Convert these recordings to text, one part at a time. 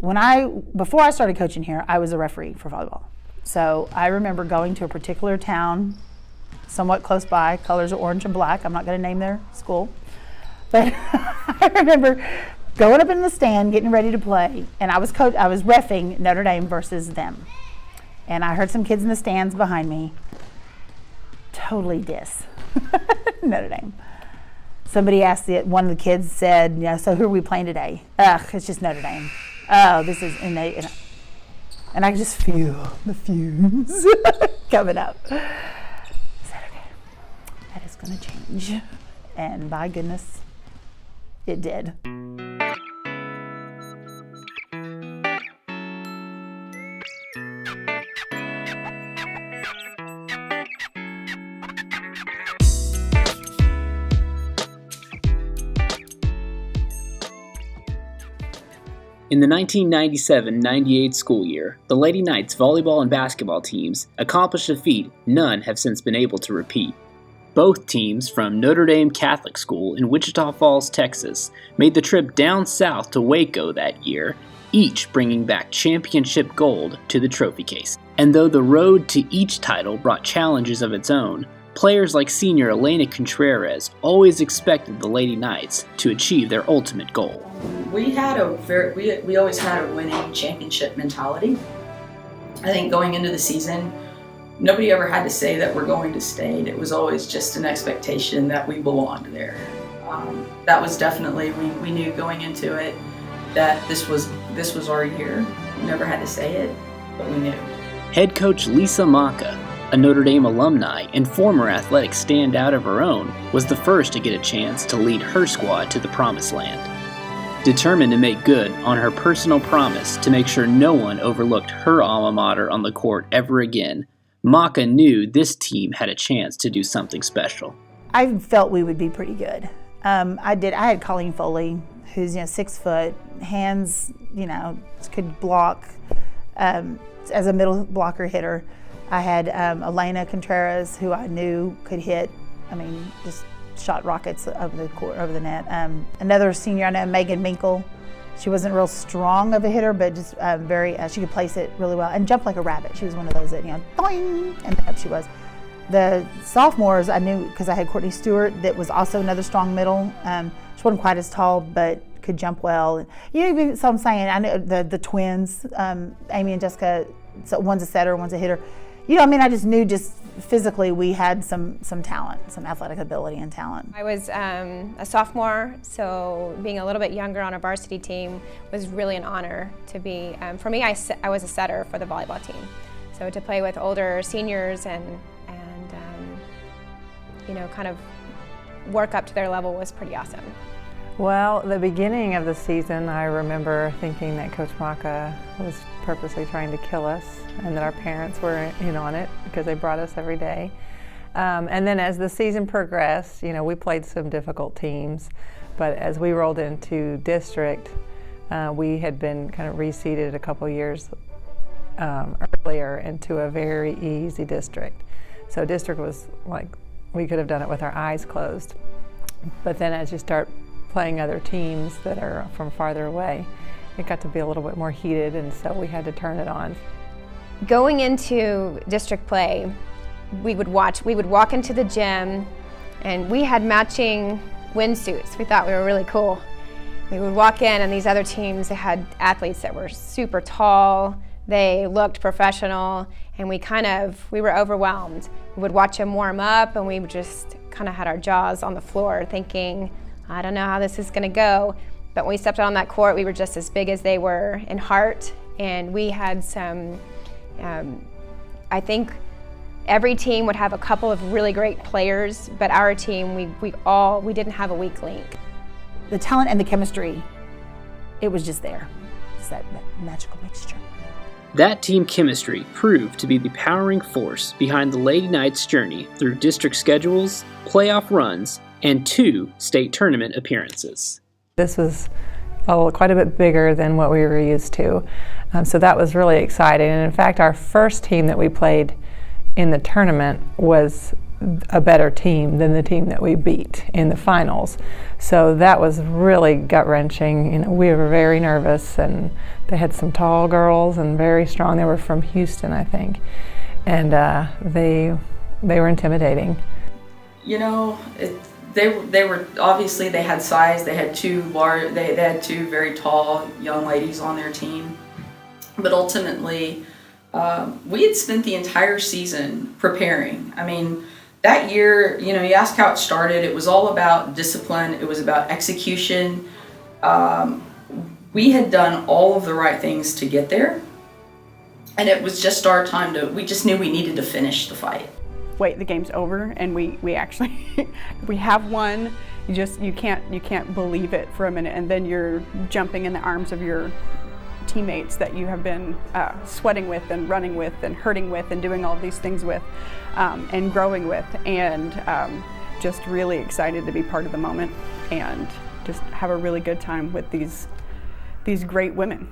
Before I started coaching here, I was a referee for volleyball. So I remember going to a particular town, somewhat close by, colors are orange and black. I'm not going to name their school. But I remember going up in the stand, getting ready to play, and I was reffing Notre Dame versus them. And I heard some kids in the stands behind me totally diss Notre Dame. Somebody asked one of the kids said, so who are we playing today? Ugh, it's just Notre Dame. Oh, this is, and I could just feel the fumes coming up. I said, okay, that is going to change. And by goodness, it did. In the 1997-98 school year, the Lady Knights volleyball and basketball teams accomplished a feat none have since been able to repeat. Both teams from Notre Dame Catholic School in Wichita Falls, Texas, made the trip down south to Waco that year, each bringing back championship gold to the trophy case. And though the road to each title brought challenges of its own, players like senior Elena Contreras always expected the Lady Knights to achieve their ultimate goal. We always had a winning championship mentality. I think going into the season, nobody ever had to say that we're going to state. It was always just an expectation that we belonged there. That was definitely, we knew going into it that this was our year. We never had to say it, but we knew. Head coach Lisa Maka, a Notre Dame alumni and former athletic standout of her own, was the first to get a chance to lead her squad to the promised land. Determined to make good on her personal promise to make sure no one overlooked her alma mater on the court ever again, Maka knew this team had a chance to do something special. I felt we would be pretty good. I had Colleen Foley, who's 6 foot, hands, could block as a middle blocker hitter. I had Elena Contreras, who I knew could hit. Just shot rockets over the net. Another senior I know, Megan Minkle. She wasn't real strong of a hitter, but just she could place it really well and jump like a rabbit. She was one of those that, boing, and then up she was. The sophomores I knew because I had Courtney Stewart, that was also another strong middle. She wasn't quite as tall, but could jump well. So I'm saying, I know the twins, Amy and Jessica. So one's a setter, one's a hitter. I just knew physically we had some talent, some athletic ability and talent. I was a sophomore, so being a little bit younger on a varsity team was really an honor to be. For me, I was a setter for the volleyball team. So to play with older seniors and kind of work up to their level was pretty awesome. Well, the beginning of the season, I remember thinking that Coach Maka was purposely trying to kill us and that our parents were in on it because they brought us every day. And then as the season progressed, we played some difficult teams, but as we rolled into district, we had been kind of reseeded a couple years earlier into a very easy district. So district was like, we could have done it with our eyes closed. But then as you start playing other teams that are from farther away, it got to be a little bit more heated, and so we had to turn it on. Going into district play, we would walk into the gym, and we had matching windsuits. We thought we were really cool. We would walk in, and these other teams, they had athletes that were super tall, they looked professional, and we were overwhelmed. We would watch them warm up, and we just kind of had our jaws on the floor thinking, I don't know how this is going to go. But when we stepped out on that court, we were just as big as they were in heart, and we had some, I think every team would have a couple of really great players, but our team, we didn't have a weak link. The talent and the chemistry, it was just there. It's that magical mixture. That team chemistry proved to be the powering force behind the Lady Knights' journey through district schedules, playoff runs, and 2 state tournament appearances. This was quite a bit bigger than what we were used to, so that was really exciting. And in fact, our first team that we played in the tournament was a better team than the team that we beat in the finals. So that was really gut-wrenching. You know, we were very nervous, and they had some tall girls and very strong. They were from Houston, I think, and they were intimidating. You know, they were obviously, they had size. They had two very tall young ladies on their team, but ultimately we had spent the entire season preparing. I mean, that year, you know, you ask how it started. It was all about discipline. It was about execution. We had done all of the right things to get there, and it was just our time we just knew we needed to finish the fight. Wait, the game's over, and we actually we have won. You can't believe it for a minute, and then you're jumping in the arms of your teammates that you have been sweating with and running with and hurting with and doing all these things with and growing with, and just really excited to be part of the moment and just have a really good time with these great women.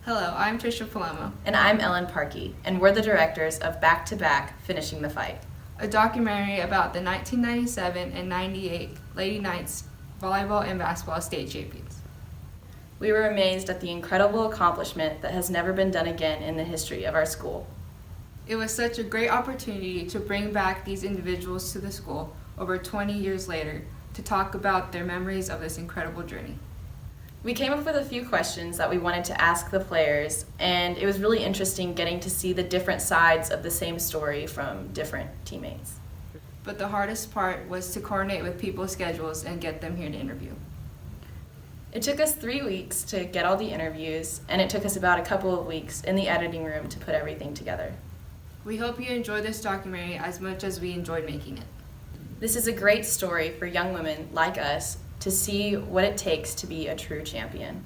Hello, I'm Trisha Palomo. And I'm Ellen Parkey, and we're the directors of Back to Back, Finishing the Fight, A documentary about the 1997 and 98 Lady Knights volleyball and basketball state champions. We were amazed at the incredible accomplishment that has never been done again in the history of our school. It was such a great opportunity to bring back these individuals to the school over 20 years later to talk about their memories of this incredible journey. We came up with a few questions that we wanted to ask the players, and it was really interesting getting to see the different sides of the same story from different teammates. But the hardest part was to coordinate with people's schedules and get them here to interview. It took us 3 weeks to get all the interviews, and it took us about a couple of weeks in the editing room to put everything together. We hope you enjoy this documentary as much as we enjoyed making it. This is a great story for young women like us to see what it takes to be a true champion.